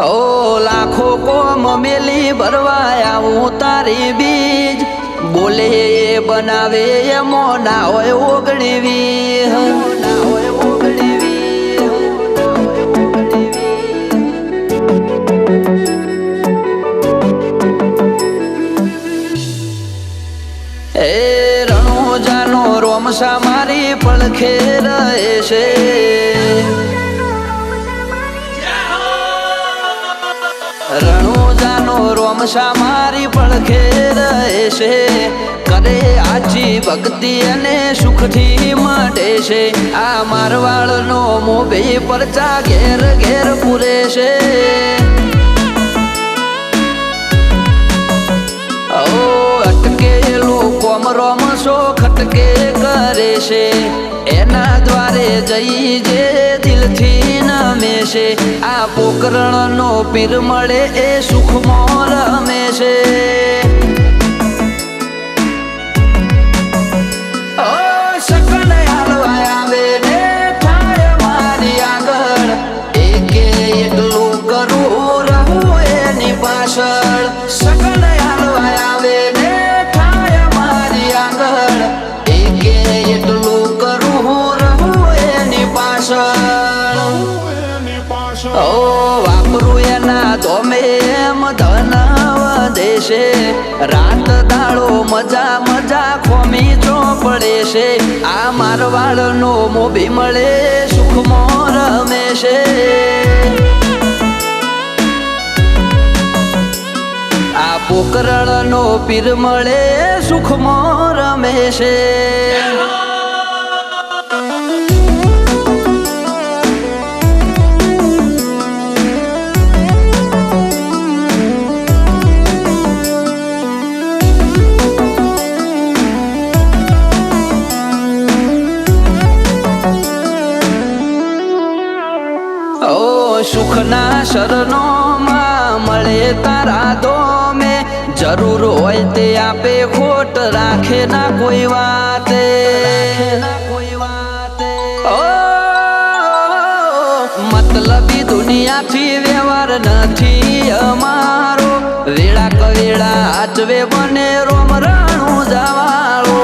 ઓ લાખો કોમ મેલી ભરવાયા હું તારી બીજ બોલે એ બનાવે એમો ના હોય ઓગણીવી ના હોય ઓગણીવી એ રણોજાનો રોમસા મારી પડખે રહે છે રણોજાનો રોમસા મારી પડખે રહે છે કરે આજી ભક્તિ અને સુખથી મળે છે આ મારવાડનો મોભી પરચા ઘેર ઘેર પૂરે છે ઓ અટકેલું કોમ રોમસો ખટકે કરે છે એના દ્વારે જઈ જે દિલથી નમે છે આ પોકરણનો પીર મળે એ સુખમાં રમે છે સકન હાલવા આવે ને થાય મારી આગળ એકે એકલું કરું રહું એની પાછળ સકન હાલવા આવે ને થાય મારી આગળ એકે એકલું કરું રહું એની પાછળ ઓ વાપરું એના ધોમે એમ ધન વધે છે રાત દાડો મજા મજા ખોમી ચોપડે છે આ મારવાડનો મોભી મળે સુખમાં રમે છે આ પોકરણનો પીર મળે સુખમાં રમે છે સુખના શરણો માં મળે તારા દોમે જરૂર હોય તે આપે ખોટ રાખે ના કોઈ વાતે મતલબી દુનિયાથી વ્યવહાર નથી અમારો વેળા કવેળા આચવે બને રોમ રાણું જવાળો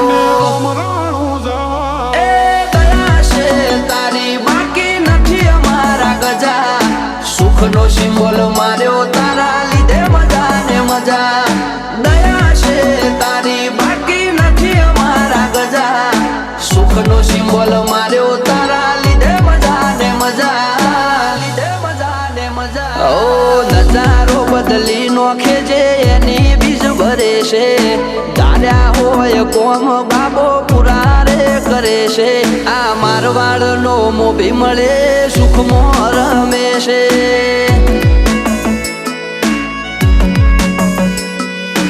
સુખનો સિમ્બોલ માર્યો તારા લીધે મજા ને મજા દયા છે તારી બાકી નથી અમારા ગજા સુખનો સિમ્બોલ માર્યો તારા લીધે મજા ને મજા લીધે મજા ને મજા ઓ નજારો બદલી નોખે જે એની બીજ ભરે છે ધાર્યા હોય કોમ બાબો પુરા રે કરે છે આ મારવાડનો મોભી મળે સુખમાં રમે છે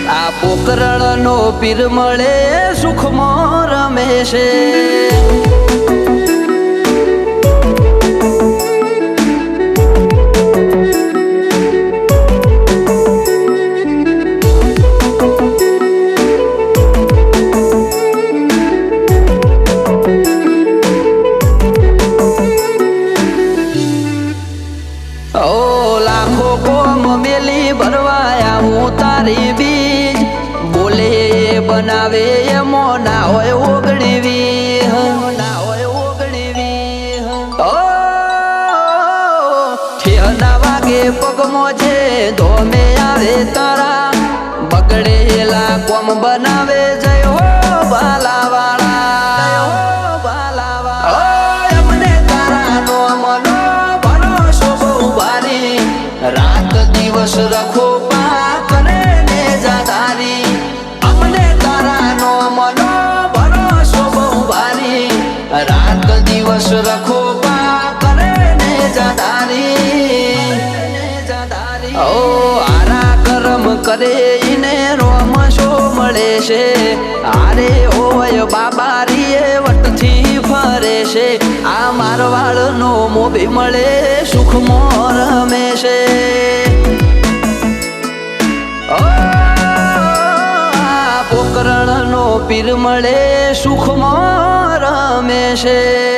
આ પોકરણનો પીર મળે સુખમાં રમે છે ભરવાયા હું તારી બીજ બોલે બનાવે એમો ના હોય ઓગણીવી ના હોય ઓગણીવી ઓ ઠેના વાગે પગમો છે ધોમે આવે તારા બગડેલા કોમ બનાવે જય હો બાલાવાળા એમને તારા નો મનો ભરોસો બહુ ભારી રાત દિવસ રખો પા કરે ને જાધારી અમને તારા નો મનો ભરોસો બહુ ભારી રાત દિવસ રખો પા કરે ને જાધારી ઓ આરા કરમ કરે ઈને રોમશો મળે છે આરે હોય બાબારી એ વટથી ફરે છે આ મારવાડનો મોભી મળે સુખમાં રમે છે પોકરણનો પીર મળે સુખમાં રમે છે